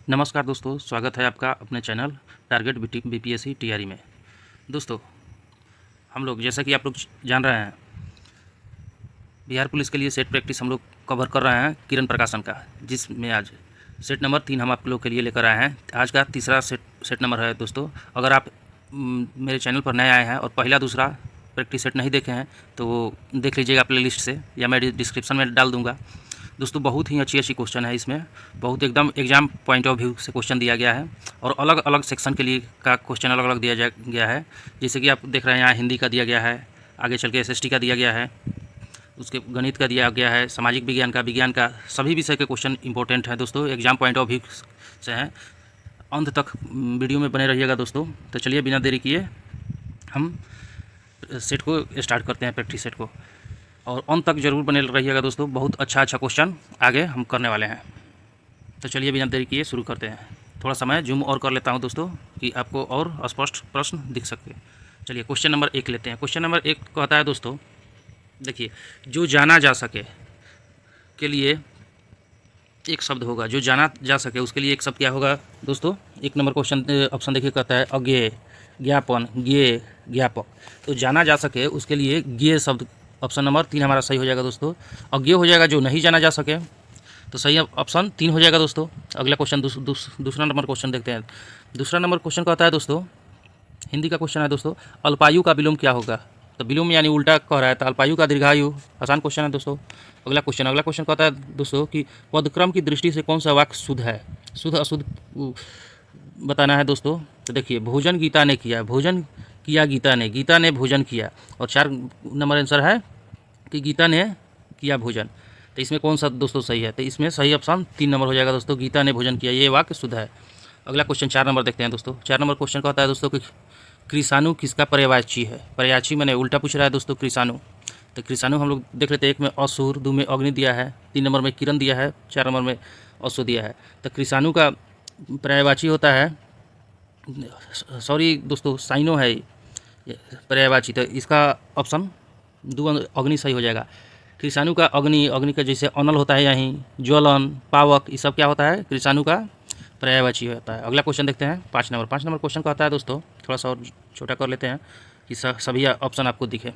नमस्कार दोस्तों, स्वागत है आपका अपने चैनल टारगेट बीपीएससी टीआरई में। दोस्तों, हम लोग जैसा कि आप लोग जान रहे हैं, बिहार पुलिस के लिए सेट प्रैक्टिस हम लोग कवर कर रहे हैं किरण प्रकाशन का, जिसमें आज सेट नंबर 3 हम आप लोग के लिए लेकर आए हैं। आज का तीसरा सेट नंबर है दोस्तों। अगर आप मेरे चैनल पर नए आए हैं और पहला दूसरा प्रैक्टिस सेट नहीं देखे हैं तो वो देख लीजिएगा प्ले लिस्ट से, या मैं डिस्क्रिप्शन में डाल दूँगा। दोस्तों, बहुत ही अच्छी क्वेश्चन है इसमें, बहुत एकदम एग्जाम पॉइंट ऑफ व्यू से क्वेश्चन दिया गया है और अलग अलग सेक्शन के लिए का क्वेश्चन अलग अलग दिया गया है। जैसे कि आप देख रहे हैं, यहाँ हिंदी का दिया गया है, आगे चल के एसएसटी का दिया गया है, उसके गणित का दिया गया है, सामाजिक विज्ञान का सभी विषय के क्वेश्चन इंपॉर्टेंट है दोस्तों, एग्जाम पॉइंट ऑफ व्यू से हैं। अंत तक वीडियो में बने रहिएगा दोस्तों। तो चलिए बिना देरी किए हम सेट को स्टार्ट करते हैं, प्रैक्टिस सेट को, और अंत तक जरूर बने रहिएगा दोस्तों। बहुत अच्छा क्वेश्चन आगे हम करने वाले हैं। तो चलिए बिना देरी किए शुरू करते हैं। थोड़ा समय जूम और कर लेता हूं दोस्तों कि आपको और स्पष्ट प्रश्न दिख सके। चलिए क्वेश्चन नंबर 1 लेते हैं। क्वेश्चन नंबर 1 कहता है दोस्तों, देखिए, जो जाना जा सके के लिए एक शब्द होगा। जो जाना जा सके उसके लिए एक शब्द क्या होगा दोस्तों? 1 नंबर क्वेश्चन ऑप्शन देखिए, कहता है अज्ञेय, ज्ञापन, ज्ञेय, ज्ञापक। तो जाना जा सके उसके लिए ज्ञेय शब्द, ऑप्शन नंबर 3 हमारा सही हो जाएगा दोस्तों। अज्ञेय हो जाएगा जो नहीं जाना जा सके, तो सही ऑप्शन 3 हो जाएगा दोस्तों। अगला क्वेश्चन दूसरा नंबर क्वेश्चन देखते हैं। दूसरा नंबर क्वेश्चन कहता है दोस्तों, हिंदी का क्वेश्चन है दोस्तों, अल्पायु का विलोम क्या होगा? तो विलोम यानी उल्टा कह रहा है, तो अल्पायु का दीर्घायु। आसान क्वेश्चन है दोस्तों। अगला क्वेश्चन कहता है दोस्तों कि पदक्रम की दृष्टि से कौन सा वाक्य शुद्ध है? शुद्ध अशुद्ध बताना है दोस्तों। तो देखिए, भोजन गीता ने किया, भोजन किया गीता ने भोजन किया, और 4 नंबर आंसर है कि गीता ने किया भोजन। तो इसमें कौन सा दोस्तों सही है? तो इसमें सही ऑप्शन 3 नंबर हो जाएगा दोस्तों, गीता ने भोजन किया, ये वाक्य शुद्ध है। अगला क्वेश्चन 4 नंबर देखते हैं दोस्तों। 4 नंबर क्वेश्चन कहता है दोस्तों कि कृषाणु किसका पर्यायवाची है? पर्यायवाची मैंने उल्टा पूछ रहा है दोस्तों, कृषाणु। तो कृषाणु हम लोग देख लेते हैं। 1 में असुर, 2 में अग्नि दिया है, 3 नंबर में किरण दिया है, 4 नंबर में असु दिया है। तो कृषाणु का पर्यायवाची होता है, सॉरी दोस्तों, साइनो है पर्यायवाची। तो इसका ऑप्शन 2 अग्नि सही हो जाएगा। कृषाणु का अग्नि का जैसे अनल होता है, यहीं ज्वलन, पावक, ये सब क्या होता है? कृषाणु का पर्यायवाची होता है। अगला क्वेश्चन देखते हैं 5 नंबर। 5 नंबर क्वेश्चन कहता है दोस्तों, थोड़ा सा और छोटा कर लेते हैं कि सभी ऑप्शन आपको दिखे।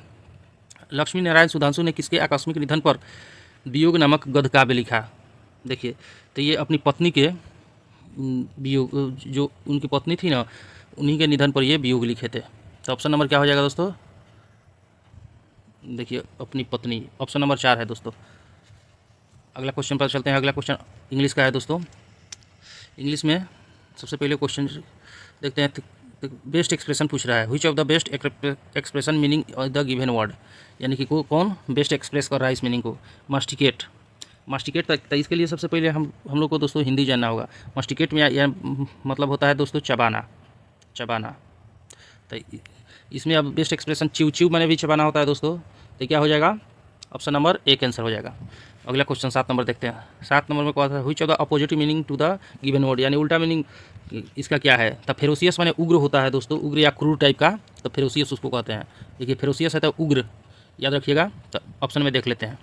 लक्ष्मी नारायण सुधांशु ने किसके आकस्मिक निधन पर वियोग नामक गद्य काव्य लिखा? देखिए, तो ये अपनी पत्नी के वियोग, जो उनकी पत्नी थी ना, उन्हीं के निधन पर ये वियोग लिखे थे। तो ऑप्शन नंबर क्या हो जाएगा दोस्तों? देखिए, अपनी पत्नी, ऑप्शन नंबर 4 है दोस्तों। अगला क्वेश्चन पर चलते हैं। अगला क्वेश्चन इंग्लिश का है दोस्तों। इंग्लिश में सबसे पहले क्वेश्चन देखते हैं। बेस्ट एक्सप्रेशन पूछ रहा है, which of the best expression meaning the given word, यानी कि कौन बेस्ट एक्सप्रेस कर रहा है इस मीनिंग को? मास्टिकेट, मास्टिकेट तक। इसके लिए सबसे पहले हम लोग को दोस्तों हिंदी जानना होगा। मास्टिकेट में यह मतलब होता है दोस्तों चबाना, चबाना। तो इसमें अब बेस्ट एक्सप्रेशन चिव चिव मैंने भी चबाना होता है दोस्तों। तो क्या हो जाएगा? ऑप्शन नंबर 1 आंसर हो जाएगा। अगला क्वेश्चन 7 नंबर देखते हैं। 7 नंबर में कहा था, which of the opposite meaning to the given word, यानी उल्टा मीनिंग इसका क्या है? तो फेरोसियस माने उग्र होता है दोस्तों, उग्र या क्रूर टाइप का, तो फेरोसियस उसको कहते हैं। देखिए, फेरोसियस है तो उग्र, याद रखिएगा। तो ऑप्शन में देख लेते हैं,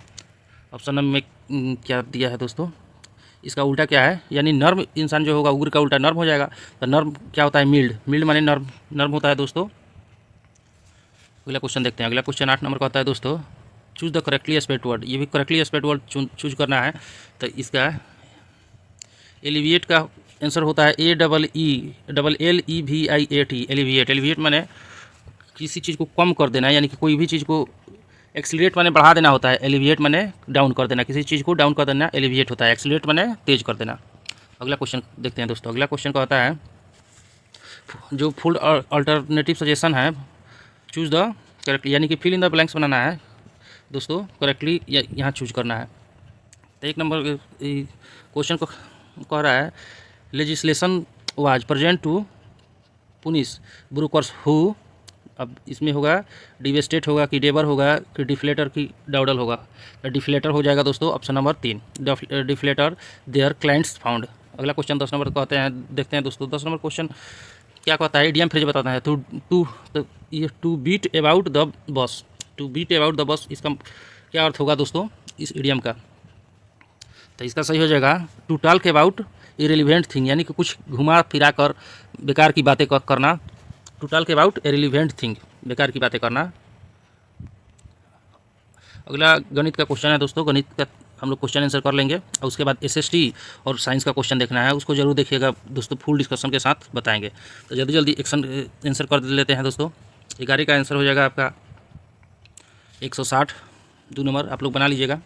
ऑप्शन में क्या दिया है दोस्तों? इसका उल्टा क्या है? यानी नर्म इंसान जो होगा, उग्र का उल्टा नर्म हो जाएगा। तो नर्म क्या होता है? मिल्ड, मिल्ड माने नर्म होता है दोस्तों। अगला क्वेश्चन देखते हैं। अगला क्वेश्चन 8 नंबर का होता है दोस्तों, choose the correctly spelled word. ये भी करेक्टली स्पेल्ड वर्ड चूज करना है। तो इसका एलिविएट का आंसर होता है AEELEVIAT, एलिविएट। एलिविएट माने किसी चीज़ को कम कर देना, यानी कि कोई भी चीज़ को एक्सीलरेट माने बढ़ा देना होता है, एलिविएट माने डाउन कर देना, किसी चीज़ को डाउन कर देना एलिविएट होता है, एक्सीलरेट माने तेज कर देना। अगला क्वेश्चन देखते हैं दोस्तों। अगला क्वेश्चन का होता है, जो फुल अल्टरनेटिव सजेशन है, चूज द करेक्ट, यानी कि फिल इन द ब्लैंक्स बनाना है दोस्तों, करेक्टली यहाँ चूज करना है। तो 1 नंबर क्वेश्चन को कह रहा है, legislation was present to punish brokers who. अब इसमें होगा डिवेस्टेट होगा कि डेबर होगा कि डिफ्लेटर की डाउडल होगा? तो डिफ्लेटर हो जाएगा दोस्तों, option number 3, deflator their clients found. अगला क्वेश्चन 10 नंबर कहते हैं, देखते हैं दोस्तों। 10 नंबर क्वेश्चन क्या कहता है? इडियम फ्रेज बताता है। To beat about the bush, to beat about the bush, इसका क्या अर्थ होगा दोस्तों इस इडियम का? तो इसका सही हो जाएगा to talk about irrelevant thing, यानी कि कुछ घुमा फिरा कर बेकार की बातें करना। To talk about irrelevant thing, बेकार की बातें करना। अगला गणित का क्वेश्चन है दोस्तों, गणित का हम लोग क्वेश्चन आंसर कर लेंगे और उसके बाद एसएसटी और साइंस का क्वेश्चन देखना है, उसको जरूर देखिएगा दोस्तों, फुल डिस्कशन के साथ बताएंगे। तो जल्दी जल्दी आंसर कर लेते हैं दोस्तों। 11 का आंसर हो जाएगा आपका 160, 2 नंबर आप लोग बना लीजिएगा।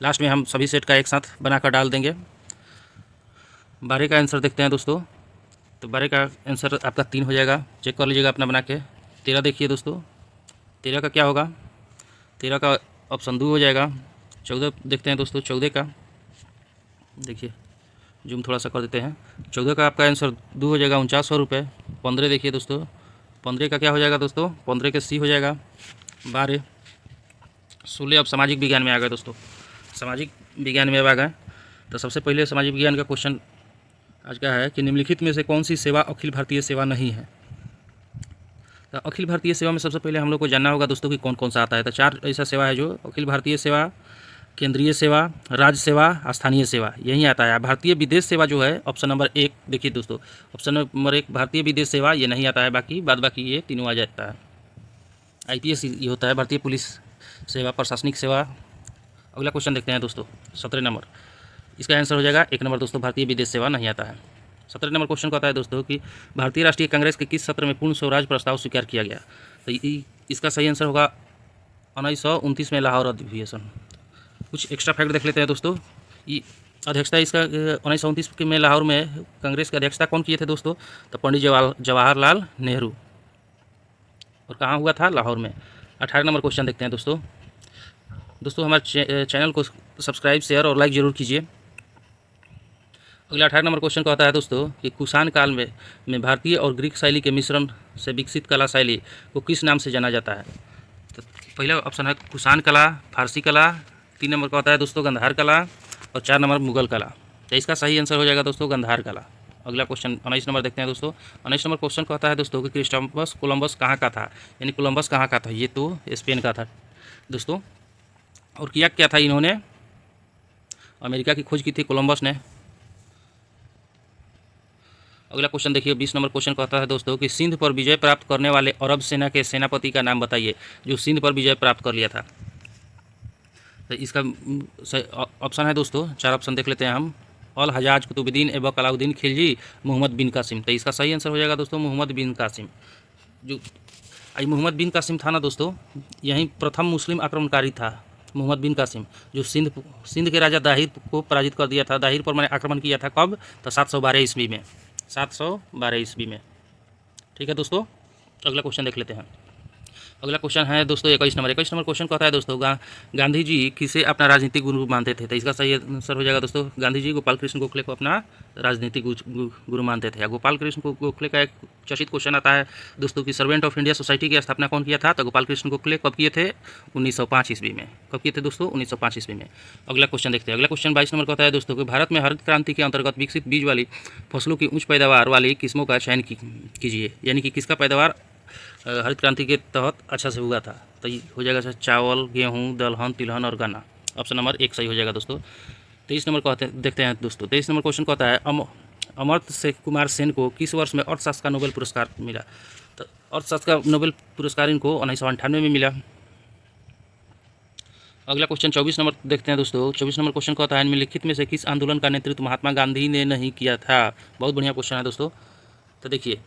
लास्ट में हम सभी सेट का एक साथ बनाकर डाल देंगे। 12 का आंसर देखते हैं दोस्तों, तो 12 का आंसर आपका 3 हो जाएगा, चेक कर लीजिएगा अपना बना के। 13 देखिए दोस्तों, 13 का क्या होगा, 13 का ऑप्शन 2 हो जाएगा। 14 देखते हैं दोस्तों, 14 का देखिए, जूम थोड़ा सा कर देते हैं। 14 का आपका आंसर 2 हो जाएगा, 4900 रुपये। 15 देखिए दोस्तों, 15 का क्या हो जाएगा दोस्तों, 15 के सी हो जाएगा 12। 16 अब सामाजिक विज्ञान में आ गए दोस्तों, सामाजिक विज्ञान में अब आ गए। तो सबसे पहले सामाजिक विज्ञान का क्वेश्चन आज का है कि निम्नलिखित में से कौन सी सेवा अखिल भारतीय सेवा नहीं है। तो अखिल भारतीय सेवा में सबसे पहले हम लोग को जानना होगा दोस्तों कि कौन कौन सा आता है। तो 4 ऐसा सेवा है जो अखिल भारतीय सेवा, केंद्रीय सेवा, राज्य सेवा, स्थानीय सेवा, यही आता है। भारतीय विदेश सेवा जो है ऑप्शन नंबर 1 देखिए दोस्तों, ऑप्शन नंबर 1 भारतीय विदेश सेवा, ये नहीं आता है। बाकी ये तीनों आ जाता है। आईपीएस ये होता है, भारतीय पुलिस सेवा, प्रशासनिक सेवा। अगला क्वेश्चन देखते हैं दोस्तों, 17 नंबर, इसका आंसर हो जाएगा 1 नंबर दोस्तों, भारतीय विदेश सेवा नहीं आता है। 17 नंबर क्वेश्चन कहता है दोस्तों कि भारतीय राष्ट्रीय कांग्रेस के किस सत्र में पूर्ण स्वराज प्रस्ताव स्वीकार किया गया। तो इसका सही आंसर होगा 1929 में लाहौर अधिवेशन। कुछ एक्स्ट्रा फैक्ट देख लेते हैं दोस्तों। ये अध्यक्षता इसका 1929 में लाहौर में कांग्रेस की अध्यक्षता कौन किए थे दोस्तों, तो पंडित जवाहरलाल नेहरू, और कहाँ हुआ था, लाहौर में। 18 नंबर क्वेश्चन देखते हैं दोस्तों। हमारे चैनल को सब्सक्राइब, शेयर और लाइक जरूर कीजिए। अगला 18 नंबर क्वेश्चन कहता है दोस्तों कि कुषाण काल में भारतीय और ग्रीक शैली के मिश्रण से विकसित कला शैली को किस नाम से जाना जाता है। तो पहला ऑप्शन है कुषाण कला, फारसी कला। 3 नंबर कहता है दोस्तों गंधार कला, और 4 नंबर मुगल कला। तो इसका सही आंसर हो जाएगा दोस्तों गंधार कला। अगला क्वेश्चन 19 नंबर देखते हैं दोस्तों। 19 नंबर क्वेश्चन कहता है दोस्तों कि क्रिस्टोफर कोलंबस कहाँ का था, यानी कोलंबस कहाँ का था, ये तो स्पेन का था दोस्तों। और किया क्या था इन्होंने, अमेरिका की खोज की थी कोलंबस ने। अगला क्वेश्चन देखिए, 20 नंबर क्वेश्चन कहता है दोस्तों कि सिंध पर विजय प्राप्त करने वाले अरब सेना के सेनापति का नाम बताइए जो सिंध पर विजय प्राप्त कर लिया था। तो इसका ऑप्शन है दोस्तों, 4 ऑप्शन देख लेते हैं हम। अल हजाज, कुतुबुद्दीन ऐबक, अलाउद्दीन खिलजी, मोहम्मद बिन कासिम। तो इसका सही आंसर हो जाएगा दोस्तों मोहम्मद बिन कासिम। जो मोहम्मद बिन कासिम था ना दोस्तों, यही प्रथम मुस्लिम आक्रमणकारी था मोहम्मद बिन कासिम, जो सिंध के राजा दाहिर को पराजित कर दिया था। दाहिर पर मैंने आक्रमण किया था कब, तो 712 ईस्वी में, 712 ईस्वी में। ठीक है दोस्तों, अगला क्वेश्चन देख लेते हैं। अगला क्वेश्चन है दोस्तों 21 नंबर। 21 नंबर क्वेश्चन कहता है दोस्तों गांधी जी किसे अपना राजनीतिक गुरु मानते थे। तो इसका सही आंसर हो जाएगा दोस्तों, गांधी जी गोपाल कृष्ण गोखले को अपना राजनीतिक गुरु मानते थे। गोपाल कृष्ण गोखले का एक चर्चित क्वेश्चन आता है दोस्तों कि सर्वेंट ऑफ इंडिया सोसाइटी की स्थापना कौन किया था। तो गोपाल कृष्ण गोखले कब किए थे, 1905 ईस्वी में। कब किए थे दोस्तों, 1905 ईस्वी में। अगला क्वेश्चन देखते हैं। अगला क्वेश्चन 22 नंबर कहता है दोस्तों कि भारत में हरित क्रांति के अंतर्गत विकसित बीज वाली फसलों की उच्च पैदावार वाली किस्मों का चयन कीजिए, यानी कि किसका पैदावार हरित क्रांति के तहत अच्छा से हुआ था। तो ये हो जाएगा सर चावल, गेहूँ, दलहन, तिलहन और गन्ना। ऑप्शन नंबर 1 सही हो जाएगा दोस्तों। 23 नंबर देखते हैं दोस्तों। 23 नंबर क्वेश्चन कहता है अमर्त्य कुमार सेन को किस वर्ष में अर्थशास्त्र का नोबेल पुरस्कार मिला। तो अर्थशास्त्र का नोबेल पुरस्कार इनको 1998 में मिला। अगला क्वेश्चन 24 नंबर देखते हैं दोस्तों। 24 नंबर क्वेश्चन कहता है निम्नलिखित में से किस आंदोलन का नेतृत्व महात्मा गांधी ने नहीं किया था। बहुत बढ़िया क्वेश्चन है दोस्तों। तो देखिए,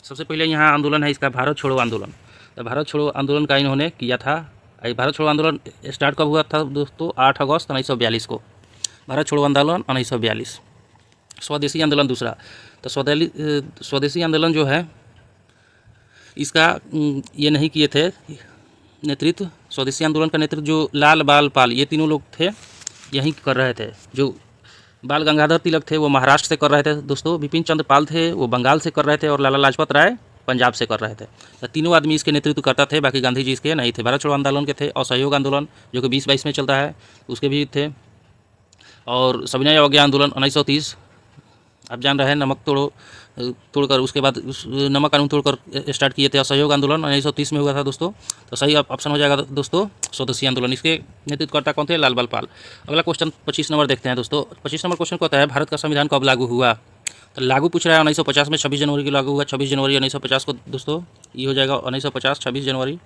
सबसे पहले यहाँ आंदोलन है इसका भारत छोड़ो आंदोलन। तो भारत छोड़ो आंदोलन का इन्होंने किया था। भारत छोड़ो आंदोलन स्टार्ट कब हुआ था दोस्तों, 8 अगस्त 1942 को। भारत छोड़ो आंदोलन 1942। स्वदेशी आंदोलन दूसरा, तो स्वदेशी आंदोलन जो है इसका ये नहीं किए थे नेतृत्व। स्वदेशी आंदोलन का नेतृत्व जो लाल बाल पाल ये तीनों लोग थे यहीं कर रहे थे। जो बाल गंगाधर तिलक थे वो महाराष्ट्र से कर रहे थे दोस्तों, बिपिन चंद्र पाल थे वो बंगाल से कर रहे थे, और लाला लाजपत राय पंजाब से कर रहे थे। तो तीनों आदमी इसके नेतृत्व करता थे, बाकी गांधी जी इसके नहीं थे। भारत छोड़ो आंदोलन के थे, असहयोग आंदोलन जो कि 2022 में चलता है उसके भी थे, और सविनय अवज्ञा आंदोलन 1930 आप जान रहे हैं नमक तोड़कर उसके बाद उस नमक कानून तोड़कर स्टार्ट किए थे असहयोग आंदोलन 1930 में हुआ था दोस्तों। तो सही ऑप्शन हो जाएगा दोस्तों स्वदेशी आंदोलन। इसके नेतृत्वकर्ता कौन थे? लाल बाल पाल। अगला क्वेश्चन 25 नंबर देखते हैं दोस्तों। 25 नंबर क्वेश्चन कहता है भारत का संविधान कब लागू हुआ? तो लागू पूछ रहा है 1950 में, 26 जनवरी को लागू हुआ। 26 जनवरी 1950 को दोस्तों ये हो जाएगा 1950 26 जनवरी।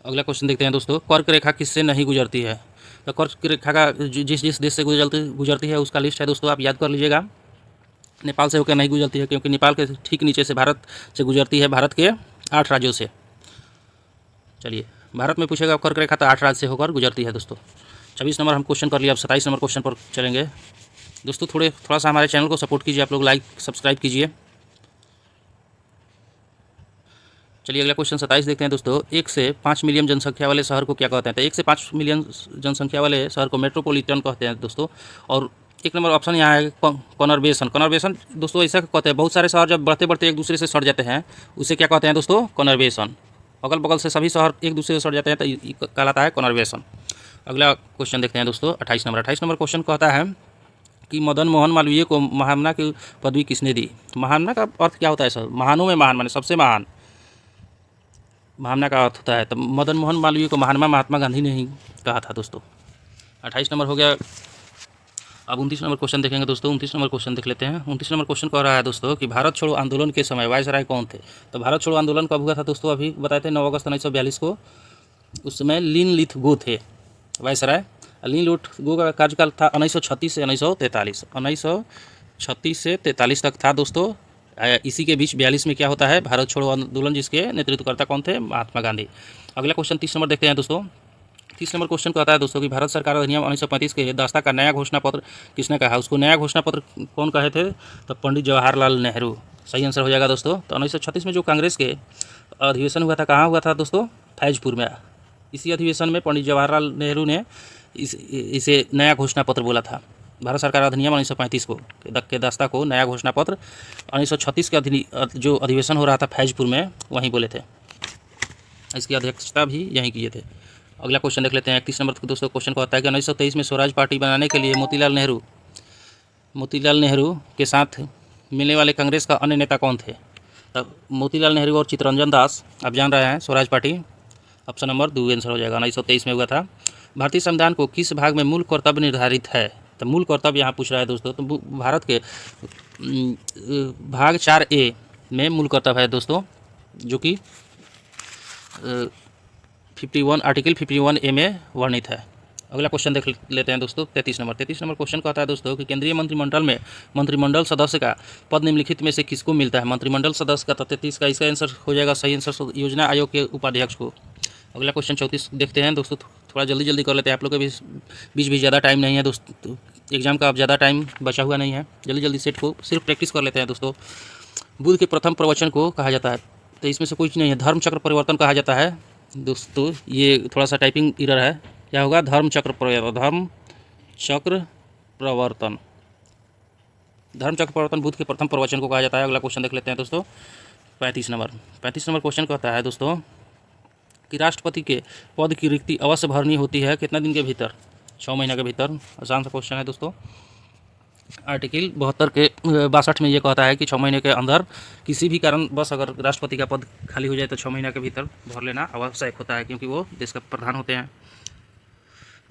अगला क्वेश्चन देखते हैं दोस्तों। कर्क रेखा किससे नहीं गुजरती है? तो कर्क रेखा का जिस जिस देश से गुजरती है उसका लिस्ट है दोस्तों, आप याद कर लीजिएगा। नेपाल से होकर नहीं गुजरती है, क्योंकि नेपाल के ठीक नीचे से भारत से गुजरती है, भारत के 8 राज्यों से। चलिए भारत में पूछेगा कर्क रेखा, तो 8 राज्य से होकर गुजरती है दोस्तों। 26 नंबर हम क्वेश्चन कर लिया। अब 27 नंबर क्वेश्चन पर चलेंगे दोस्तों। थोड़ा सा हमारे चैनल को सपोर्ट कीजिए, आप लोग लाइक सब्सक्राइब कीजिए। चलिए अगला क्वेश्चन 27 देखते हैं दोस्तों। 1 से 5 मिलियन जनसंख्या वाले शहर को क्या कहते हैं? तो 1 से 5 मिलियन जनसंख्या वाले शहर को मेट्रोपॉलिटन कहते हैं दोस्तों। और 1 नंबर ऑप्शन यहाँ है कॉनर्वेशन। कॉनर्वेशन दोस्तों ऐसा कहते हैं, बहुत सारे शहर जब बढ़ते बढ़ते एक दूसरे से सट जाते हैं, उसे क्या कहते हैं दोस्तों? कॉनर्वेशन। अगल बगल से सभी शहर एक दूसरे से सट जाते हैं तो ये कहलाता है कॉनर्वेशन। अगला क्वेश्चन देखते हैं दोस्तों 28 नंबर। 28 नंबर क्वेश्चन कहता है कि मदन मोहन मालवीय को महामना की पदवी किसने दी? महामना का अर्थ क्या होता है सर? महानों में महान माने सबसे महान, महामना का अर्थ होता है। तो मदन मोहन मालवीय को महात्मा महात्मा गांधी ने ही कहा था दोस्तों। 28 नंबर हो गया। अब 29 नंबर क्वेश्चन देखेंगे दोस्तों। 29 नंबर क्वेश्चन देख लेते हैं। 29 नंबर क्वेश्चन कह रहा है दोस्तों कि भारत छोड़ो आंदोलन के समय वायसराय कौन थे? तो भारत छोड़ो आंदोलन कब हुआ था दोस्तों? अभी बताए थे 9 अगस्त 1942 को। उस समय लिन लिथगो थे वायसराय। लिन लिथगो का कार्यकाल था 1936 से 1943। 1936 से 43 तक था दोस्तों। इसी के बीच 42 में क्या होता है? भारत छोड़ो आंदोलन, जिसके नेतृत्वकर्ता कौन थे? महात्मा गांधी। अगला क्वेश्चन 30 नंबर देखते हैं दोस्तों। 30 नंबर क्वेश्चन कहता है दोस्तों कि भारत सरकार अधिनियम 1935 के दास्ता का नया घोषणा पत्र किसने कहा? उसको नया घोषणा पत्र कौन कहे थे? तो पंडित जवाहरलाल नेहरू। सही आंसर हो जाएगा दोस्तों। तो 1936 में जो कांग्रेस के अधिवेशन हुआ था, कहाँ हुआ था दोस्तों? फैजपुर में। इसी अधिवेशन में पंडित जवाहरलाल नेहरू ने इसे नया घोषणा पत्र बोला था। भारत सरकार अधिनियम 1935 को के दास्ता को नया घोषणा पत्र 1936 के जो अधिवेशन हो रहा था फैजपुर में, वहीं बोले थे। इसकी अध्यक्षता भी यहीं किए थे। अगला क्वेश्चन देख लेते हैं। 31 नंबर दोस्तों क्वेश्चन कहता है कि 1923 में स्वराज पार्टी बनाने के लिए मोतीलाल नेहरू के साथ मिलने वाले कांग्रेस का अन्य नेता कौन थे? तब मोतीलाल नेहरू और चित्तरंजन दास, आप जान रहे हैं Swaraj party. Option number 2 answer हो जाएगा। 1923 में हुआ था। भारतीय संविधान को किस भाग में मूल कर्तव्य निर्धारित है? तो मूल कर्तव्य यहाँ पूछ रहा है दोस्तों। तो भारत के भाग 4A में मूल कर्तव्य है दोस्तों, जो कि 51 आर्टिकल 51A में वर्णित है। अगला क्वेश्चन देख लेते हैं दोस्तों 33 नंबर। 33 नंबर क्वेश्चन कहता है दोस्तों कि केंद्रीय मंत्रिमंडल में मंत्रिमंडल सदस्य का पद निम्नलिखित में से किसको मिलता है? मंत्रिमंडल सदस्य का 33 का इसका आंसर हो जाएगा सही आंसर योजना आयोग के उपाध्यक्ष को। अगला क्वेश्चन 34 देखते हैं दोस्तों। थोड़ा जल्दी कर लेते हैं, आप लोग के बीच भी ज़्यादा टाइम नहीं है दोस्तों, एग्जाम का अब ज़्यादा टाइम बचा हुआ नहीं है। जल्दी सेट को सिर्फ प्रैक्टिस कर लेते हैं दोस्तों। बुद्ध के प्रथम प्रवचन को कहा जाता है, तो इसमें से कुछ नहीं है, धर्म चक्र परिवर्तन कहा जाता है दोस्तों। ये थोड़ा सा टाइपिंग एरर है, क्या होगा? धर्म चक्र परिवर्तन। धर्म चक्र परिवर्तन बुद्ध के प्रथम प्रवचन को कहा जाता है। अगला क्वेश्चन देख लेते हैं दोस्तों 35 नंबर। 35 नंबर क्वेश्चन कहता है दोस्तों कि राष्ट्रपति के पद की रिक्ति अवश्य भरनी होती है कितना दिन के भीतर? 6 महीना के भीतर। आसान सा क्वेश्चन है दोस्तों। आर्टिकल 72 के 62 में ये कहता है कि 6 महीने के अंदर किसी भी कारण बस अगर राष्ट्रपति का पद खाली हो जाए तो 6 महीना के भीतर भर लेना आवश्यक होता है, क्योंकि वो देश का प्रधान होते हैं।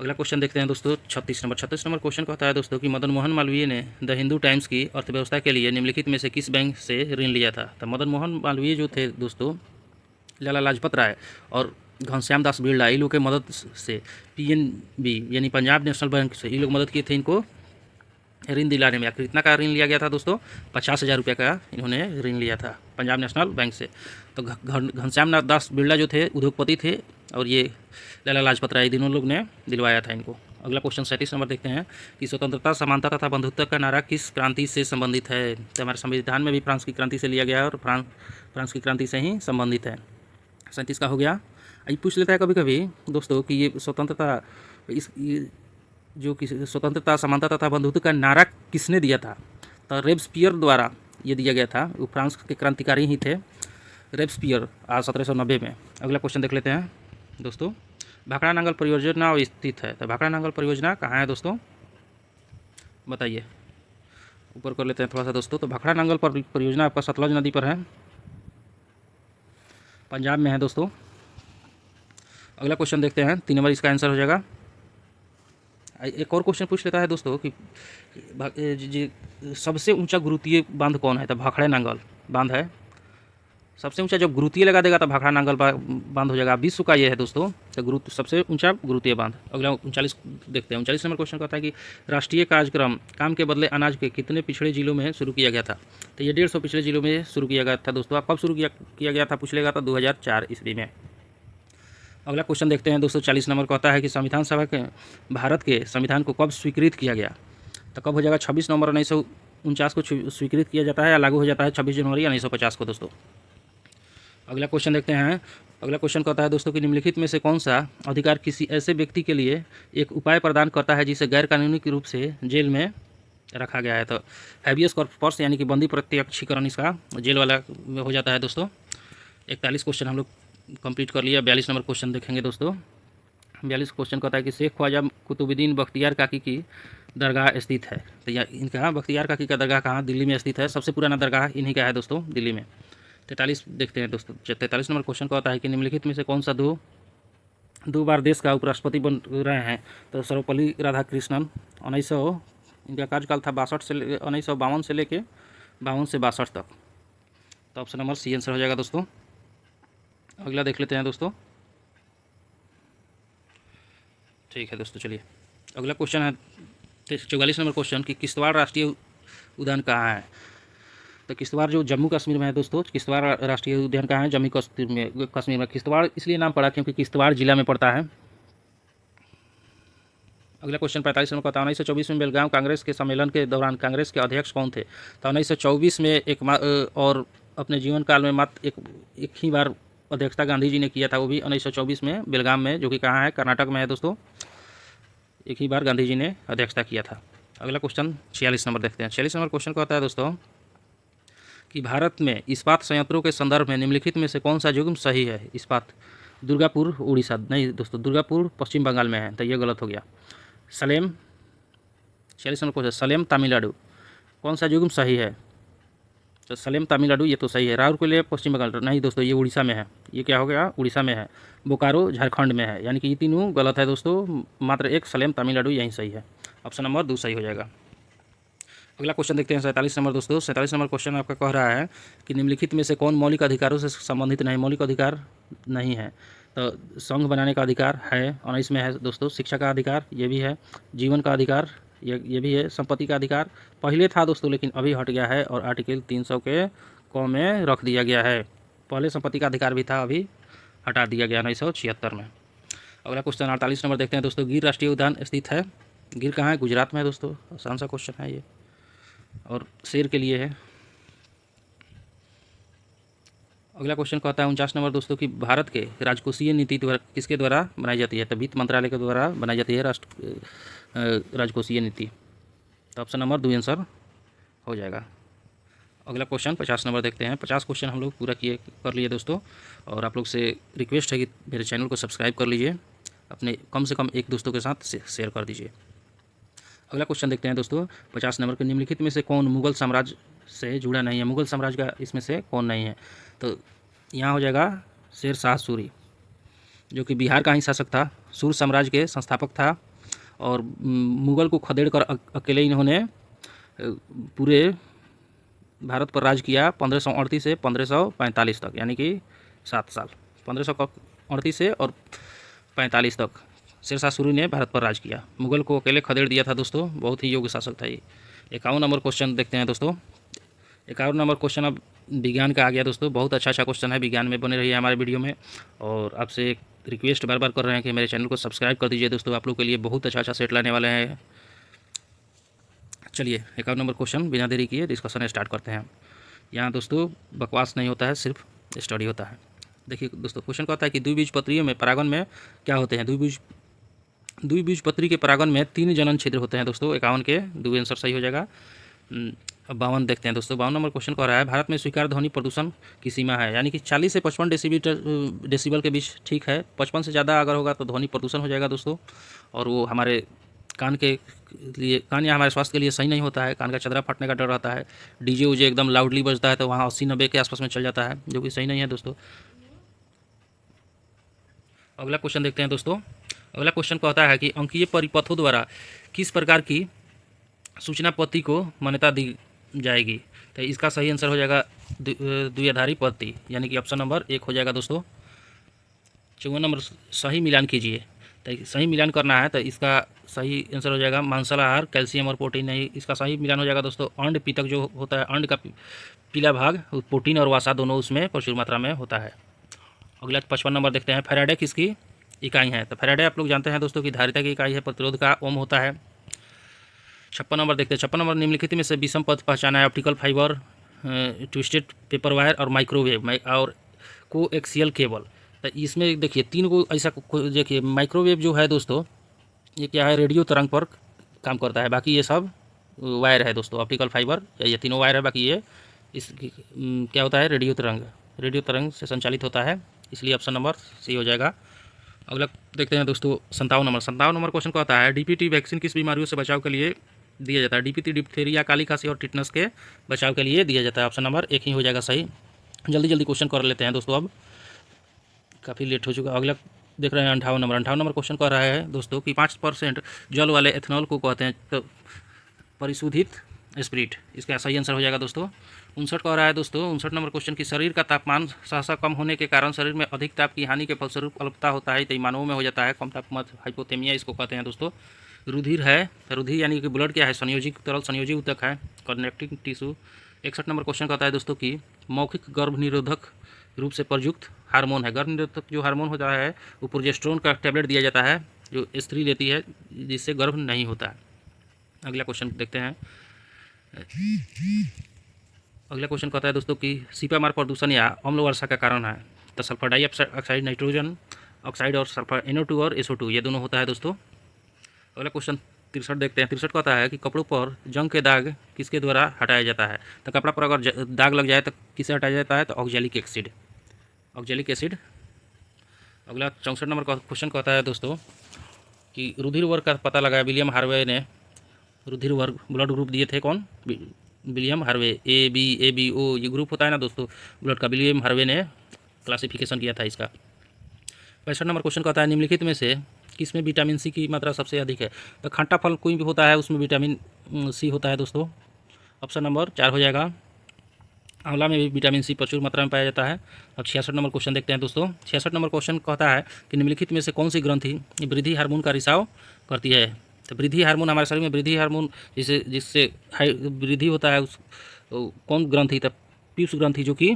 अगला क्वेश्चन देखते हैं दोस्तों 36 नंबर। 36 नंबर क्वेश्चन कहता है दोस्तों कि मदन मोहन मालवीय ने द हिंदू टाइम्स की अर्थव्यवस्था के लिए निम्नलिखित में से किस बैंक से ऋण लिया था? तो मदन मोहन मालवीय जो थे दोस्तों, लाला लाजपत राय और घनश्याम दास बिरला, इन लोग के मदद से PNB यानी पंजाब नेशनल बैंक से ये लोग मदद किए थे इनको ऋण दिलाने में। कितना का ऋण लिया गया था दोस्तों? 50,000 रुपये का इन्होंने ऋण लिया था पंजाब नेशनल बैंक से। तो घनश्याम दास बिरला जो थे उद्योगपति थे, और ये लाला लाजपत राय दोनों लोग ने दिलवाया था इनको। अगला क्वेश्चन 37 नंबर देखते हैं कि स्वतंत्रता, समानता तथा बंधुत्व का नारा किस क्रांति से संबंधित है? तो हमारे संविधान में भी फ्रांस की क्रांति से लिया गया है और फ्रांस की क्रांति से ही संबंधित है। 37 का हो गया। ये पूछ लेता है कभी कभी दोस्तों कि ये स्वतंत्रता स्वतंत्रता, समानता तथा बंधुत्व का नारा किसने दिया था? तो रेब्सपियर द्वारा ये दिया गया था। वो फ्रांस के क्रांतिकारी ही थे, रेब्सपियर, 1790 में। अगला क्वेश्चन देख लेते हैं दोस्तों। भाखड़ा नांगल परियोजना स्थित है, तो भाखड़ा नांगल परियोजना कहाँ है दोस्तों? बताइए। ऊपर कर लेते हैं थोड़ा सा दोस्तों। तो भाखड़ा नांगल पर परियोजना आपका सतलज नदी पर है, पंजाब में है दोस्तों। अगला क्वेश्चन देखते हैं, 3 नंबर इसका आंसर हो जाएगा। एक और क्वेश्चन पूछ लेता है दोस्तों कि सबसे ऊंचा गुरुत्वीय बांध कौन है? तो भाखड़ा नांगल बांध है सबसे ऊंचा। जब गुरुत्वीय लगा देगा तो भाखड़ा नांगल बांध हो जाएगा। विश्व का ये है दोस्तों, तो सबसे ऊंचा गुरुत्वीय बांध। अगला 39 देखते हैं। 39 नंबर क्वेश्चन कहता है कि राष्ट्रीय कार्यक्रम काम के बदले अनाज के कितने पिछड़े जिलों में शुरू किया गया था? तो ये 150 पिछड़े जिलों में शुरू किया गया था दोस्तों। आप कब शुरू किया गया था पूछ लेगा तो 2004 ईस्वी में। अगला क्वेश्चन देखते हैं दोस्तों। 40 नंबर कहता है कि संविधान सभा के भारत के संविधान को कब स्वीकृत किया गया? तो कब हो जाएगा? 26 नवंबर 1949 को स्वीकृत किया जाता है या लागू हो जाता है 26 जनवरी 1950 को दोस्तों। अगला क्वेश्चन देखते हैं। अगला क्वेश्चन कहता है दोस्तों कि निम्नलिखित में से कौन सा अधिकार किसी ऐसे व्यक्ति के लिए एक उपाय प्रदान करता है जिसे गैर कानूनी रूप से जेल में रखा गया है? तो हैबियस कॉर्पस यानी कि बंदी प्रत्यक्षीकरण इसका जेल वाला में हो जाता है दोस्तों। 41 क्वेश्चन हम लोग कंप्लीट कर लिया। 42 नंबर क्वेश्चन देखेंगे दोस्तों। 42 क्वेश्चन कहता है कि शेख ख्वाजा कुतुबुद्दीन बख्तियार काकी की दरगाह स्थित है। तो इनका बख्तियार काकी का दरगाह कहाँ? दिल्ली में स्थित है। सबसे पुराना दरगाह इन्हीं का है दोस्तों, दिल्ली में। 43 देखते हैं दोस्तों। 43 नंबर क्वेश्चन कहता है कि निम्नलिखित में से कौन सा दो बार देश का उपराष्ट्रपति बन रहे हैं? तो सर्वपल्ली राधाकृष्णन। 1900 इनका कार्यकाल था 1952 से लेके 52 से 62 तक। तो ऑप्शन नंबर सी आंसर हो जाएगा दोस्तों। अगला देख लेते हैं दोस्तों। ठीक है दोस्तों, चलिए अगला क्वेश्चन है 44 नंबर क्वेश्चन कि किश्तवाड़ राष्ट्रीय उद्यान कहाँ है? तो किश्तवाड़ जो जम्मू कश्मीर में है दोस्तों। किश्तवाड़ राष्ट्रीय उद्यान कहाँ है? जम्मू कश्मीर में। किश्तवाड़ इसलिए नाम पड़ा क्योंकि किश्तवाड़ जिला में पड़ता है। अगला क्वेश्चन 45 नंबर का था 1924 में बेलगांव कांग्रेस के सम्मेलन के दौरान कांग्रेस के अध्यक्ष कौन थे? तो 1924 में और अपने जीवन काल में मात्र एक ही बार अध्यक्षता गांधी जी ने किया था, वो भी 1924 में बेलगाम में, जो कि कहाँ है? कर्नाटक में है दोस्तों। एक ही बार गांधी जी ने अध्यक्षता किया था। अगला क्वेश्चन 46 नंबर देखते हैं। 46 नंबर क्वेश्चन कहता है दोस्तों कि भारत में इस्पात संयंत्रों के संदर्भ में निम्नलिखित में से कौन सा युग्म सही है? इस्पात दुर्गापुर उड़ीसा नहीं दोस्तों, दुर्गापुर पश्चिम बंगाल में है, तो ये गलत हो गया। सलेम 46 नंबर क्वेश्चन सलेम तमिलनाडु, कौन सा युग्म सही है? तो सलेम तमिलनाडु ये तो सही है। राउरकेला पश्चिम बंगाल नहीं दोस्तों, ये उड़ीसा में है। ये क्या हो गया? उड़ीसा में है। बोकारो झारखंड में है, यानी कि ये तीनों गलत है दोस्तों। मात्र एक सलेम तमिलनाडु यहीं सही है। ऑप्शन नंबर 2 सही हो जाएगा। अगला क्वेश्चन देखते हैं 47 नंबर दोस्तों। 47 नंबर क्वेश्चन आपका कह रहा है कि निम्नलिखित में से कौन मौलिक अधिकारों से संबंधित नहीं? मौलिक अधिकार नहीं है। तो संघ बनाने का अधिकार है और इसमें है दोस्तों। शिक्षा का अधिकार ये भी है। जीवन का अधिकार ये भी है। संपत्ति का अधिकार पहले था दोस्तों, लेकिन अभी हट गया है और आर्टिकल 300 के क में रख दिया गया है। पहले संपत्ति का अधिकार भी था, अभी हटा दिया गया 1976 में। अगला क्वेश्चन 48 नंबर देखते हैं दोस्तों। गिर राष्ट्रीय उद्यान स्थित है। गिर कहाँ है? गुजरात में है दोस्तों। आसान सा क्वेश्चन है ये और शेर के लिए है। अगला क्वेश्चन कहता है 49 नंबर दोस्तों कि भारत के राजकोषीय नीति किसके द्वारा बनाई जाती है? तो वित्त मंत्रालय के द्वारा बनाई जाती है राजकोषीय नीति। तो ऑप्शन नंबर 2 आंसर हो जाएगा। अगला क्वेश्चन 50 नंबर देखते हैं। 50 क्वेश्चन हम लोग पूरा कर लिए दोस्तों, और आप लोग से रिक्वेस्ट है कि मेरे चैनल को सब्सक्राइब कर लीजिए, अपने कम से कम एक दोस्तों के साथ शेयर कर दीजिए। अगला क्वेश्चन देखते हैं दोस्तों 50 नंबर के निम्नलिखित में से कौन मुगल साम्राज्य से जुड़ा नहीं है? मुगल साम्राज्य का इसमें से कौन नहीं है? तो यहाँ हो जाएगा शेर शाह सूरी, जो कि बिहार का ही शासक था, सूर साम्राज्य के संस्थापक था, और मुगल को खदेड़ कर अकेले इन्होंने पूरे भारत पर राज किया 1538 से 1545 तक, यानी कि 7 साल। 1538 से और 45 तक शेरशाह सूरी ने भारत पर राज किया, मुगल को अकेले खदेड़ दिया था दोस्तों। बहुत ही योग्य शासक था ये। 51 नंबर क्वेश्चन देखते हैं दोस्तों। 51 नंबर क्वेश्चन अब विज्ञान का आ गया दोस्तों। बहुत अच्छा क्वेश्चन है, विज्ञान में बने रहिए हमारे वीडियो में, और आपसे एक रिक्वेस्ट बार बार कर रहे हैं कि मेरे चैनल को सब्सक्राइब कर दीजिए दोस्तों। आप लोग के लिए बहुत अच्छा सेट लाने वाले हैं। चलिए 51 नंबर क्वेश्चन बिना देरी किए डिस्कशन स्टार्ट करते हैं। यहाँ दोस्तों बकवास नहीं होता है, सिर्फ स्टडी होता है। देखिए दोस्तों क्वेश्चन कहता है कि द्विबीजपत्रियों में परागण में क्या होते हैं? द्विबीजपत्री के परागण में 3 जनन छिद्र होते हैं दोस्तों। 51 के 2 आंसर सही हो जाएगा। अब 52 देखते हैं दोस्तों। 52 नंबर क्वेश्चन कह रहा है भारत में स्वीकार ध्वनि प्रदूषण की सीमा है, यानी कि 40 से 55 डेसिबल के बीच ठीक है। 55 से ज़्यादा अगर होगा तो ध्वनि प्रदूषण हो जाएगा दोस्तों, और वो हमारे कान के लिए, कान या हमारे स्वास्थ्य के लिए सही नहीं होता है। कान का चदरा फटने का डर रहता है। डीजे उजे एकदम लाउडली बजता है तो वहाँ 80-90 के आसपास में चल जाता है, जो कि सही नहीं है दोस्तों। अगला क्वेश्चन देखते हैं दोस्तों। अगला क्वेश्चन कहता है कि अंकीय परिपथों द्वारा किस प्रकार की सूचना पद्धति को मान्यता दी जाएगी। तो इसका सही आंसर हो जाएगा द्विआधारी पद्धति, यानी कि ऑप्शन नंबर 1 हो जाएगा दोस्तों। 54 नंबर सही मिलान कीजिए। तो सही मिलान करना है तो इसका सही आंसर हो जाएगा मांसाहार, कैल्शियम और प्रोटीन नहीं। इसका सही मिलान हो जाएगा दोस्तों अंड पितक जो होता है, अंड का पीला भाग, प्रोटीन और वसा दोनों उसमें प्रचुर मात्रा में होता है। अगला 55 नंबर देखते हैं। फैराडे किसकी इकाई है। तो फैराडे आप लोग जानते हैं दोस्तों कि धारिता की इकाई है, प्रतिरोध का ओम होता है। 56 नंबर देखते हैं। 56 नंबर निम्नलिखित में से विषम पद पहचाना है। Optical fibre, twisted paper wire और माइक्रोवेव और कोएक्सियल केबल। तो इसमें देखिए 3 को ऐसा देखिए, माइक्रोवेव जो है दोस्तों ये क्या है, रेडियो तरंग पर काम करता है। बाकी ये सब वायर है दोस्तों। ऑप्टिकल फाइबर ये तीनों वायर है, बाकी ये इस क्या होता है, रेडियो तरंग से संचालित होता है, इसलिए ऑप्शन नंबर सी हो जाएगा। अगला देखते हैं दोस्तों 57 नंबर क्वेश्चन कहता है डीपीटी वैक्सीन किस बीमारियों से बचाव के लिए दिया जाता है। डीपीटी डिप्थीरिया, काली खांसी और टिटनस के बचाव के लिए दिया जाता है। ऑप्शन नंबर 1 ही हो जाएगा सही। जल्दी क्वेश्चन कर लेते हैं दोस्तों, अब काफ़ी लेट हो चुका। अगला देख रहे हैं 58 नंबर क्वेश्चन कह रहा है दोस्तों कि 5% जल वाले एथेनॉल को कहते हैं तो परिशुद्धित स्पिरिट। इसका सही आंसर हो जाएगा दोस्तों। 59 कह रहा है दोस्तों। 59 नंबर क्वेश्चन की शरीर का तापमान सहसा कम होने के कारण शरीर में अधिक ताप की हानि के फलस्वरूप अल्पता होता है, तो मानवों में हो जाता है कम तापमान, हाइपोथेमिया इसको कहते हैं दोस्तों। रुधिर है, रुधिर यानी कि ब्लड क्या है, संयोजी तरल संयोजी ऊतक है, कनेक्टिंग टिश्यू। 61 नंबर क्वेश्चन कहता है दोस्तों कि मौखिक गर्भ निरोधक रूप से प्रयुक्त हार्मोन है। गर्भ निरोधक जो हार्मोन होता है वो प्रोजेस्टेरोन का टैबलेट दिया जाता है जो स्त्री लेती है, जिससे गर्भ नहीं होता है। अगला क्वेश्चन देखते हैं। अगला क्वेश्चन कहता है दोस्तों कि सीपामार प्रदूषण या अम्ल वर्षा का कारण है। तो सल्फर डाइऑक्साइड, नाइट्रोजन ऑक्साइड और सल्फर NO2 और SO2 ये दोनों होता है दोस्तों। अगला क्वेश्चन 63 देखते हैं। 63 कहता है कि कपड़ों पर जंग के दाग किसके द्वारा हटाया जाता है। तो कपड़ा पर अगर दाग लग जाए तो किसे हटाया जाता है, तो ऑक्जेलिक एसिड। अगला 64 नंबर का क्वेश्चन कहता है दोस्तों कि रुधिर वर्ग का पता लगाया विलियम हार्वे ने। रुधिर वर्ग ब्लड ग्रुप दिए थे कौन, विलियम हार्वे। AB O ये ग्रुप होता है ना दोस्तों ब्लड का, विलियम हार्वे ने क्लासिफिकेशन किया था इसका। 65 नंबर क्वेश्चन कहता है निम्नलिखित में से किसमें विटामिन सी की मात्रा सबसे अधिक है। तो खट्टा फल कोई भी होता है उसमें विटामिन सी होता है दोस्तों। ऑप्शन नंबर 4 हो जाएगा। आंवला में भी विटामिन सी प्रचुर मात्रा में पाया जाता है। अब 66 नंबर क्वेश्चन देखते हैं दोस्तों। 66 नंबर क्वेश्चन कहता है कि निम्नलिखित में से कौन सी ग्रंथि वृद्धि हार्मोन का रिसाव करती है। तो वृद्धि हार्मोन, हमारे शरीर में वृद्धि हार्मोन जिससे वृद्धि होता है उस कौन ग्रंथि, तो पीयूष ग्रंथि जो कि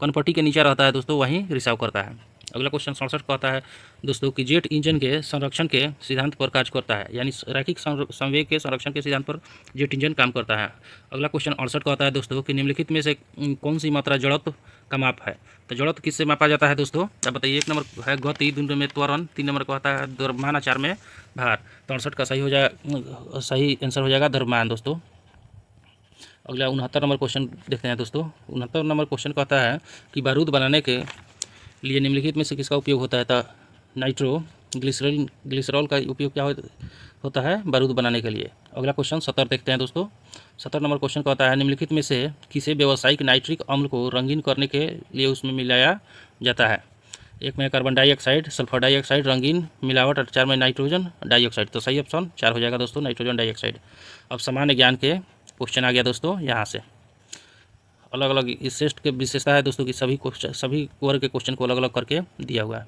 कनपट्टी के नीचे रहता है दोस्तों, वहीं रिसाव करता है। अगला क्वेश्चन 67 कहता है दोस्तों कि जेट इंजन के संरक्षण के सिद्धांत पर कार्य करता है, यानी रैखिक संवेग के संरक्षण के सिद्धांत पर जेट इंजन काम करता है। अगला क्वेश्चन 68 कहता है दोस्तों कि निम्नलिखित में से कौन सी मात्रा जड़त्व का माप है। तो जड़त्व किससे मापा जाता है दोस्तों, तो बताइए। 1 नंबर है गति, 2 नंबर में त्वरण, 3 नंबर कहता है द्रव्यमान, 4 में भार। तो 68 का सही आंसर हो जाएगा द्रव्यमान दोस्तों। अगला 69 नंबर क्वेश्चन देखते हैं दोस्तों। 69 नंबर क्वेश्चन कहता है कि बारूद बनाने के लिए निम्नलिखित में से किसका उपयोग होता है। तो ग्लिसरॉल का उपयोग क्या होता है बारूद बनाने के लिए। अगला क्वेश्चन 70 देखते हैं दोस्तों। 70 नंबर क्वेश्चन कहता है निम्नलिखित में से किसे व्यावसायिक नाइट्रिक अम्ल को रंगीन करने के लिए उसमें मिलाया जाता है। 1 में कार्बन डाइऑक्साइड, सल्फर डाइऑक्साइड रंगीन मिलावट, और 4 में नाइट्रोजन डाइऑक्साइड। तो सही ऑप्शन 4 हो जाएगा दोस्तों, नाइट्रोजन डाइऑक्साइड। अब सामान्य ज्ञान के क्वेश्चन आ गया दोस्तों। यहाँ से अलग अलग इस टेस्ट के विशेषता है दोस्तों कि सभी वर्ग के क्वेश्चन को अलग अलग करके दिया हुआ है।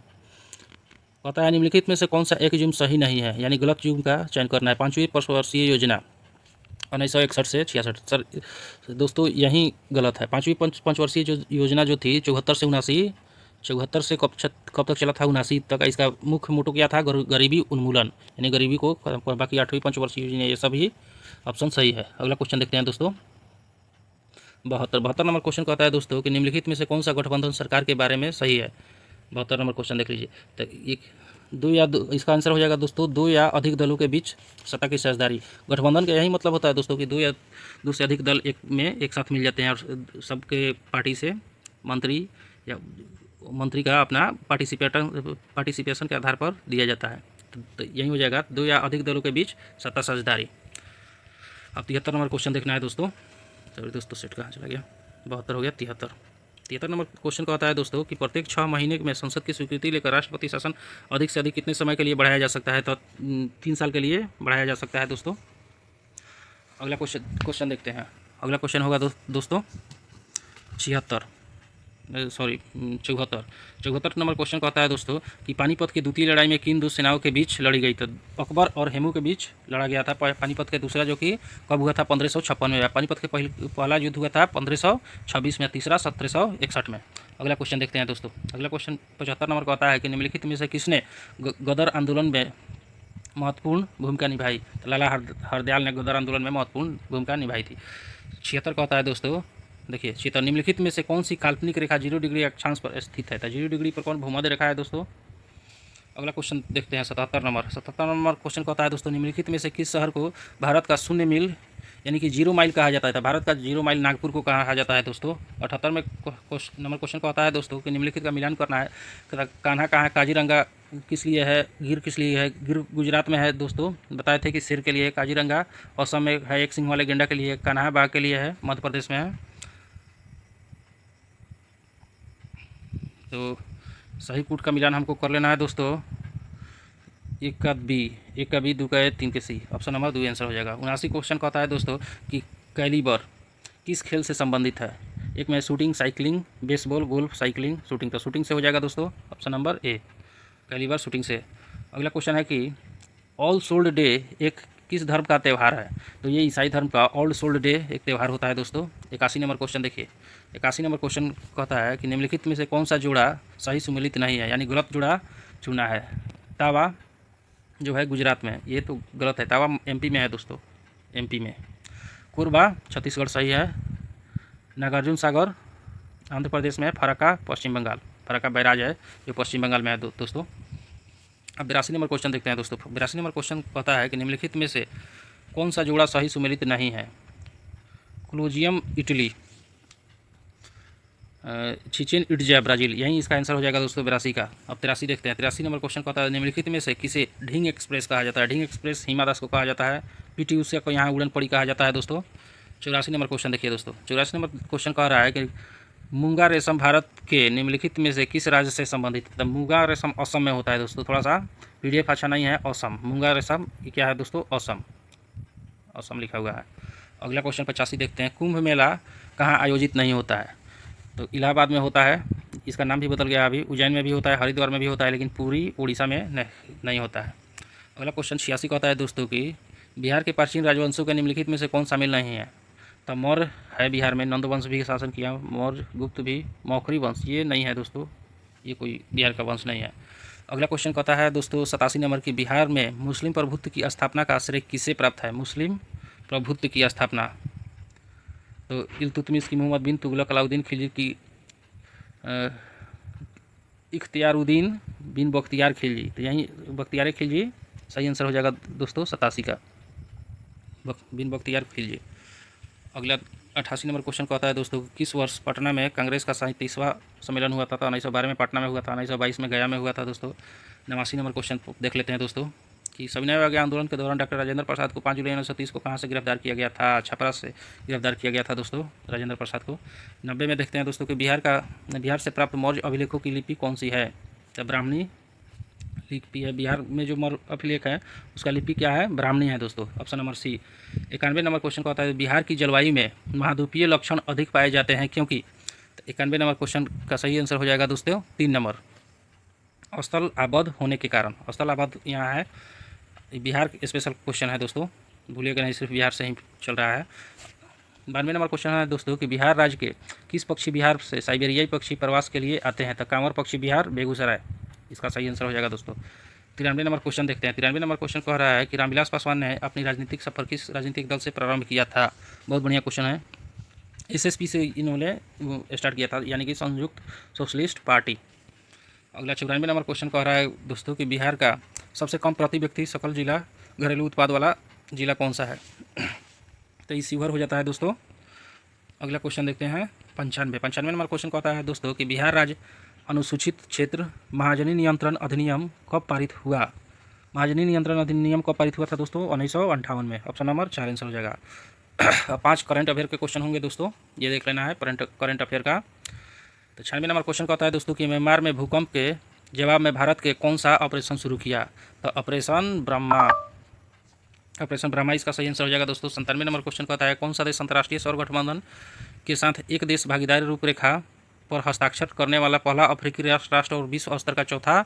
कहता है निम्नलिखित में से कौन सा एक युग्म सही नहीं है, यानी गलत युग्म का चयन करना है। 5वीं पंचवर्षीय योजना 1961 से 66 सर दोस्तों यही गलत है। 5वीं पंचवर्षीय जो योजना जो थी 74 से कब तक चला था, 79 तक। इसका मुख्य मोटो क्या था, गरीबी उन्मूलन, यानी गरीबी को। बाकी 8वीं पंचवर्षीय योजना ये सभी ऑप्शन सही है। अगला क्वेश्चन देखते हैं दोस्तों। 72 नंबर क्वेश्चन कहता है दोस्तों कि निम्नलिखित में से कौन सा गठबंधन सरकार के बारे में सही है। 72 नंबर क्वेश्चन देख लीजिए। तो इसका आंसर हो जाएगा दोस्तों 2 या अधिक दलों के बीच सत्ता की साझेदारी। गठबंधन का यही मतलब होता है दोस्तों कि 2 से अधिक दल एक साथ मिल जाते हैं और सबके पार्टी से मंत्री का अपना पार्टिसिपेशन के आधार पर दिया जाता है। तो यही हो जाएगा, दो या अधिक दलों के बीच सत्ता साझेदारी। अब 73 नंबर क्वेश्चन देखना है दोस्तों। सॉरी दोस्तों, सेट कहाँ चला गया, 72 हो गया, 73 नंबर क्वेश्चन का होता है दोस्तों कि प्रत्येक 6 महीने में संसद की स्वीकृति लेकर राष्ट्रपति शासन अधिक से अधिक कितने समय के लिए बढ़ाया जा सकता है? तो 3 साल के लिए बढ़ाया जा सकता है दोस्तों। अगला क्वेश्चन देखते हैं। अगला क्वेश्चन होगा दोस्तों 74 नंबर क्वेश्चन कहता है दोस्तों कि पानीपत की द्वितीय लड़ाई में किन दो सेनाओं के बीच लड़ी गई? तो अकबर और हेमू के बीच लड़ा गया था पानीपत के दूसरा, जो कि कब हुआ था? 1556 में। पानीपत के पहला युद्ध हुआ था 1526 में, तीसरा 1761 में। अगला क्वेश्चन देखते हैं दोस्तों। अगला क्वेश्चन 75 नंबर कहता है कि निम्नलिखित में से किसने गदर आंदोलन में महत्वपूर्ण भूमिका निभाई? तो लाला हरदयाल ने गदर आंदोलन में महत्वपूर्ण भूमिका निभाई थी। 76 कहता है दोस्तों, देखिए 76, निम्नलिखित में से कौन सी काल्पनिक रेखा 0 डिग्री अक्षांश पर स्थित है? तो 0 डिग्री पर कौन भूमध्य रेखा है दोस्तों? अगला क्वेश्चन देखते हैं 77 नंबर क्वेश्चन कहता है दोस्तों निम्नलिखित में से किस शहर को भारत का शून्य मील यानी कि 0 माइल कहा जाता है? तो भारत का 0 माइल नागपुर को कहा जाता है दोस्तों। 78 नंबर क्वेश्चन कहता है दोस्तों कि निम्नलिखित का मिलान करना है। कान्हा कहाँ है? काजीरंगा किस लिए है? गिर किस लिए है? गिर गुजरात में है दोस्तों, बताए थे कि शेर के लिए। काजीरंगा असम में है, एक सिंह वाले गेंडा के लिए। कान्हा बाघ के लिए है, मध्य प्रदेश में है। तो सही पुट का मिलान हमको कर लेना है दोस्तों। एक का बी, 2 का ए, 3 के सी। ऑप्शन नंबर 2 आंसर हो जाएगा। 79 क्वेश्चन कहता है दोस्तों कि कैलिबर किस खेल से संबंधित है? एक में shooting, cycling, baseball, golf, cycling, shooting. तो शूटिंग से हो जाएगा दोस्तों, option number A, calibre shooting से। अगला क्वेश्चन है कि ऑल सोल्ड डे एक किस धर्म का त्यौहार है? तो ये ईसाई धर्म का ऑल सोल्ड डे एक त्यौहार होता है दोस्तों। 81 नंबर क्वेश्चन देखिए। 81 नंबर क्वेश्चन कहता है कि निम्नलिखित में से कौन सा जोड़ा सही सुमेलित नहीं है, यानी गलत जोड़ा चुना है? तावा जो है गुजरात में, ये तो गलत है। तावा एमपी में है दोस्तों, एमपी में। कोरबा छत्तीसगढ़ सही है। नागार्जुन सागर आंध्र प्रदेश में है। फरक्का पश्चिम बंगाल, फरक्का बैराज है जो पश्चिम बंगाल में है दोस्तों। अब 82 नंबर क्वेश्चन देखते हैं दोस्तों। 82 नंबर क्वेश्चन कहता है कि निम्नलिखित में से कौन सा जोड़ा सही सुमेलित नहीं है? क्लोजियम इटली, चिचेन इट्जा ब्राज़ील, यही इसका आंसर हो जाएगा दोस्तों 82 का। अब 83 देखते हैं। 83 नंबर क्वेश्चन कहता है निम्नलिखित में से किसे ढींग एक्सप्रेस कहा जाता है? ढींग एक्सप्रेस हिमा दास को कहा जाता है। पीटी उषा को यहाँ उड़न पड़ी कहा जाता है दोस्तों। 84 नंबर क्वेश्चन देखिए दोस्तों। 84 नंबर क्वेश्चन कह रहा है कि मूंगा रेशम भारत के निम्नलिखित में से किस राज्य से संबंधित? तो मूंगा रेशम असम में होता है दोस्तों। थोड़ा सा PDF अच्छा नहीं है। असम, मूंगा रेशम ये क्या है दोस्तों? असम, असम लिखा हुआ है। अगला क्वेश्चन 85 देखते हैं। कुंभ मेला कहाँ आयोजित नहीं होता है? तो इलाहाबाद में होता है, इसका नाम भी बदल गया अभी। उज्जैन में भी होता है, हरिद्वार में भी होता है, लेकिन पूरी उड़ीसा में नहीं होता है। अगला क्वेश्चन 86 कहता है दोस्तों कि बिहार के प्राचीन राजवंशों के निम्नलिखित में से कौन शामिल नहीं है? तो मौर्य है बिहार में, नंद वंश भी शासन किया, मौर्य, गुप्त भी, मौखरी वंश ये नहीं है दोस्तों, ये कोई बिहार का वंश नहीं है। अगला क्वेश्चन कहता है दोस्तों 87 नंबर की बिहार में मुस्लिम प्रभुत्व की स्थापना का श्रेय किसे प्राप्त है? मुस्लिम प्रभुत्व की स्थापना तो इल्तुतमिश की, मोहम्मद बिन तुगलक, अलाउद्दीन खिलजी की, इख्तियारुद्दीन बिन बख्तियार खिलजी। तो यहीं बख्तियार खिलजी सही आंसर हो जाएगा दोस्तों 87 का, बिन बख्तियार खिलजी। अगला 88 नंबर क्वेश्चन कहता है दोस्तों किस वर्ष पटना में कांग्रेस का 37वां सम्मेलन हुआ था? तो 1912 में पटना में हुआ था, 1922 में गया में हुआ था दोस्तों। 89 नंबर क्वेश्चन देख लेते हैं दोस्तों कि सविनय अवज्ञा आंदोलन के दौरान डॉक्टर राजेंद्र प्रसाद को 5 जुलाई 1930 को कहाँ से गिरफ्तार किया गया था? छपरा से गिरफ्तार किया गया था दोस्तों राजेंद्र प्रसाद को। 90 में देखते हैं दोस्तों कि बिहार से प्राप्त मौर्य अभिलेखों की लिपि कौन सी है? तो ब्राह्मणी लिपि है। बिहार में जो मौर्य अभिलेख है उसका लिपि क्या है? ब्राह्मणी है दोस्तों, option number C. 91 number question कहता है बिहार की जलवायु में महाद्वीपीय लक्षण अधिक पाए जाते हैं क्योंकि? तो 91 नंबर क्वेश्चन का सही आंसर हो जाएगा दोस्तों 3 नंबर, स्थल आबद्ध होने के कारण। स्थल आबद्ध यहाँ है, बिहार स्पेशल क्वेश्चन है दोस्तों, भूलिएगा नहीं, सिर्फ बिहार से ही चल रहा है। 92 नंबर क्वेश्चन है दोस्तों कि बिहार राज्य के किस पक्षी बिहार से साइबेरियाई पक्षी प्रवास के लिए आते हैं? तो कांवर पक्षी बिहार, बेगूसराय, इसका सही आंसर हो जाएगा दोस्तों। 93 नंबर क्वेश्चन देखते हैं। 93 नंबर क्वेश्चन कह रहा है कि रामविलास पासवान ने अपनी राजनीतिक सफर किस राजनीतिक दल से प्रारंभ किया था? बहुत बढ़िया क्वेश्चन है। SSP से इन्होंने स्टार्ट किया था, यानी कि संयुक्त सोशलिस्ट पार्टी। अगला 94 नंबर क्वेश्चन कह रहा है दोस्तों कि बिहार का सबसे कम प्रति व्यक्ति सकल जिला घरेलू उत्पाद वाला जिला कौन सा है? तो ये शिवहर हो जाता है दोस्तों। अगला क्वेश्चन देखते हैं 95 नंबर क्वेश्चन कहता है दोस्तों कि बिहार राज्य अनुसूचित क्षेत्र महाजनी नियंत्रण अधिनियम कब पारित हुआ? महाजनी नियंत्रण अधिनियम कब पारित हुआ था दोस्तों? 1958 में। ऑप्शन नंबर 4 आंसर हो जाएगा। 5 करंट अफेयर के क्वेश्चन होंगे दोस्तों, ये देख लेना है करंट अफेयर का। तो 96 नंबर क्वेश्चन कहता है दोस्तों कि म्यांमार में भूकंप के जवाब में भारत के कौन सा ऑपरेशन शुरू किया? तो ऑपरेशन ब्रह्मा इसका सही आंसर हो जाएगा दोस्तों। 97 नंबर क्वेश्चन कहता है कौन सा देश अंतर्राष्ट्रीय सौर गठबंधन के साथ एक देश भागीदारी रूपरेखा पर हस्ताक्षर करने वाला पहला अफ्रीकी राष्ट्र और विश्व स्तर का चौथा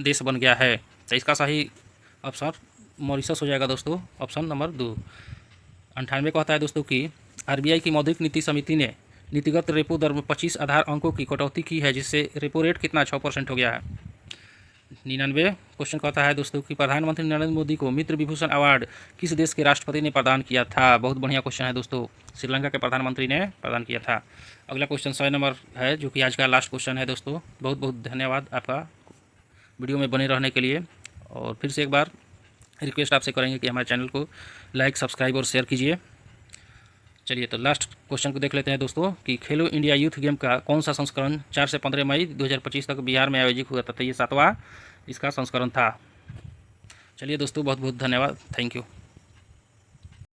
देश बन गया है? तो इसका सही ऑप्शन मॉरिशस हो जाएगा दोस्तों, ऑप्शन नंबर 2। 98 कहता है दोस्तों कि आरबीआई की मौद्रिक नीति समिति ने नीतिगत रेपो दर में 25 आधार अंकों की कटौती की है, जिससे रेपो रेट कितना 6% हो गया है? 99 क्वेश्चन कहता है दोस्तों कि प्रधानमंत्री नरेंद्र मोदी को मित्र विभूषण अवार्ड किस देश के राष्ट्रपति ने प्रदान किया था? बहुत बढ़िया क्वेश्चन है दोस्तों, श्रीलंका के प्रधानमंत्री ने प्रदान किया था। अगला क्वेश्चन 100 नंबर है, जो कि आज का लास्ट क्वेश्चन है दोस्तों। बहुत बहुत धन्यवाद आपका वीडियो में बने रहने के लिए। और फिर से एक बार रिक्वेस्ट आपसे करेंगे कि हमारे चैनल को लाइक, सब्सक्राइब और शेयर कीजिए। चलिए तो लास्ट क्वेश्चन को देख लेते हैं दोस्तों कि खेलो इंडिया यूथ गेम का कौन सा संस्करण 4 से 15 मई 2025 तक बिहार में आयोजित हुआ था? तो ये 7वां इसका संस्करण था। चलिए दोस्तों, बहुत बहुत धन्यवाद, थैंक यू।